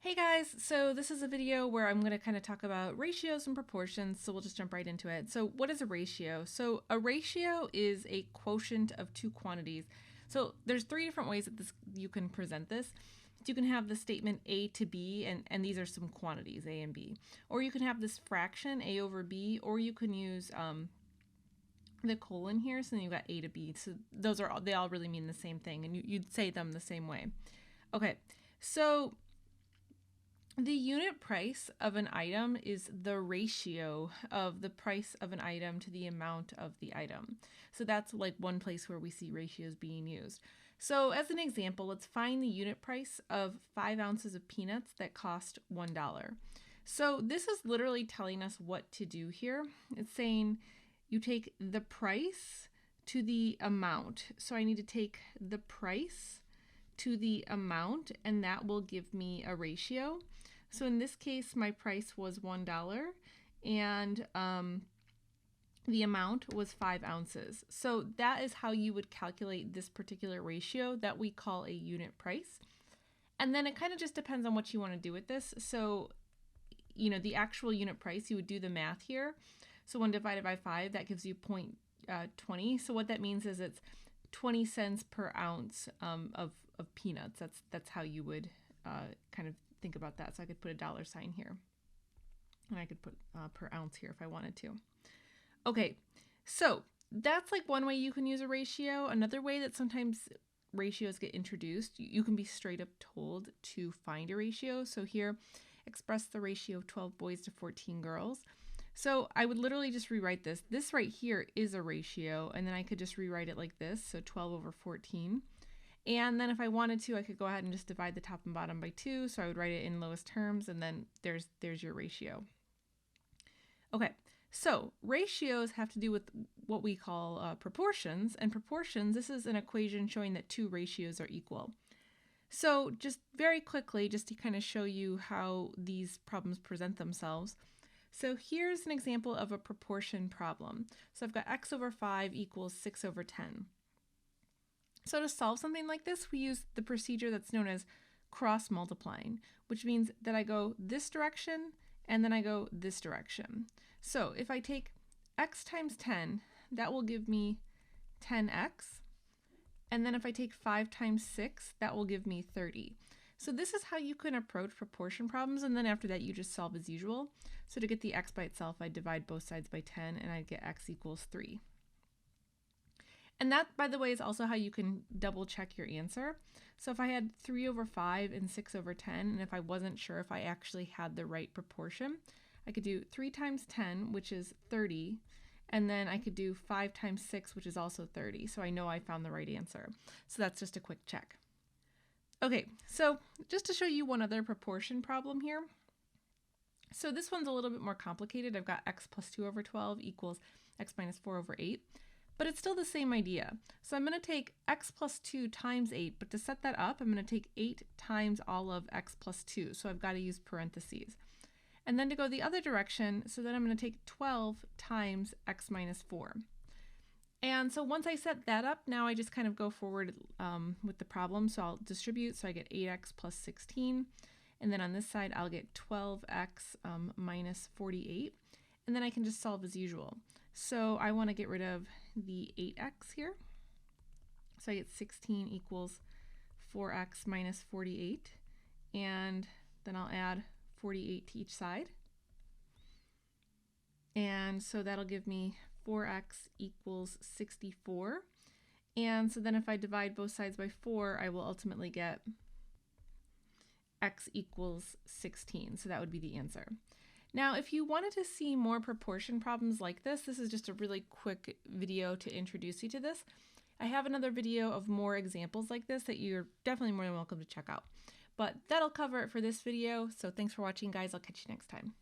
Hey guys, so this is a video where I'm going to kind of talk about ratios and proportions, so we'll just jump right into it. So what is a ratio? So a ratio is a quotient of two quantities. So there's three different ways that you can present this. You can have the statement A to B, and these are some quantities, A and B. Or you can have this fraction, A over B, or you can use the colon here, so then you've got A to B. So they all really mean the same thing, and you'd say them the same way. Okay, so the unit price of an item is the ratio of the price of an item to the amount of the item. So that's like one place where we see ratios being used. So as an example, let's find the unit price of 5 ounces of peanuts that cost $1. So this is literally telling us what to do here. It's saying you take the price to the amount. So I need to take the price to the amount, and that will give me a ratio. So in this case, my price was $1, and the amount was 5 ounces. So that is how you would calculate this particular ratio that we call a unit price. And then it kind of just depends on what you want to do with this. So, the actual unit price, you would do the math here. So 1 divided by 5, that gives you 0.20. So what that means is it's 20 cents per ounce of peanuts. That's how you would kind of think about that. So I could put a dollar sign here, and I could put per ounce here if I wanted to. Okay, so that's like one way you can use a ratio. Another way that sometimes ratios get introduced, you can be straight up told to find a ratio. So here, express the ratio of 12 boys to 14 girls. So I would literally just rewrite this. This right here is a ratio, and then I could just rewrite it like this, so 12 over 14. And then if I wanted to, I could go ahead and just divide the top and bottom by 2, so I would write it in lowest terms, and then there's your ratio. Okay, so ratios have to do with what we call proportions, and proportions, this is an equation showing that two ratios are equal. So just very quickly, just to kind of show you how these problems present themselves. So here's an example of a proportion problem. So I've got x over 5 equals 6 over 10. So to solve something like this, we use the procedure that's known as cross multiplying, which means that I go this direction and then I go this direction. So if I take x times 10, that will give me 10x. And then if I take 5 times 6, that will give me 30. So this is how you can approach proportion problems, and then after that you just solve as usual. So to get the x by itself, I divide both sides by 10, and I'd get x equals 3. And that, by the way, is also how you can double check your answer. So if I had 3 over 5 and 6 over 10, and if I wasn't sure if I actually had the right proportion, I could do 3 times 10, which is 30, and then I could do 5 times 6, which is also 30. So I know I found the right answer. So that's just a quick check. Okay, so just to show you one other proportion problem here. So this one's a little bit more complicated. I've got x plus 2 over 12 equals x minus 4 over 8. But it's still the same idea. So I'm going to take x plus 2 times 8, but to set that up, I'm going to take 8 times all of x plus 2. So I've got to use parentheses. And then to go the other direction, so then I'm going to take 12 times x minus 4. And so once I set that up, now I just kind of go forward with the problem. So I'll distribute, so I get 8x plus 16. And then on this side, I'll get 12x minus 48. And then I can just solve as usual. So I want to get rid of the 8x here. So I get 16 equals 4x minus 48. And then I'll add 48 to each side. And so that'll give me 4x equals 64. And so then if I divide both sides by 4, I will ultimately get x equals 16. So that would be the answer. Now, if you wanted to see more proportion problems like this is just a really quick video to introduce you to this. I have another video of more examples like this that you're definitely more than welcome to check out. But that'll cover it for this video. So thanks for watching, guys. I'll catch you next time.